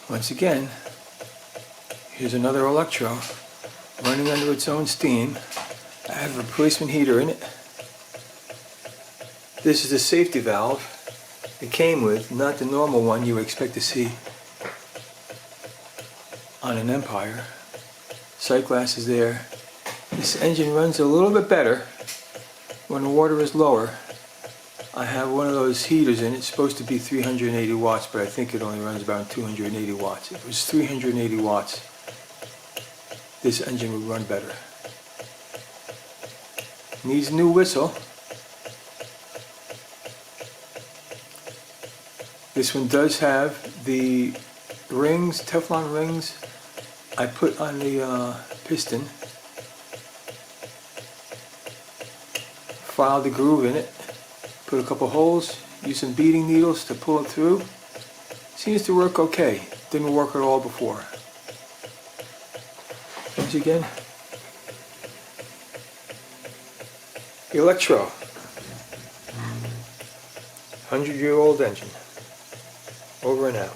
Once again, here's another Elektro running under its own steam. I have a replacement heater in it. This is the safety valve it came with, not the normal one you would expect to see on an Empire. Sight glass is there. This engine runs a little bit better when the water is lower. I have one of those heaters in it. It's supposed to be 380 watts, but I think it only runs about 280 watts. If it was 380 watts, this engine would run better. Needs a new whistle. This one does have the rings, Teflon rings, I put on the piston. Filed the groove in it. Put a couple holes, use some beading needles to pull it through. Seems to work okay. Didn't work at all before. Once again, Elektro, 100-year-old engine. Over and out.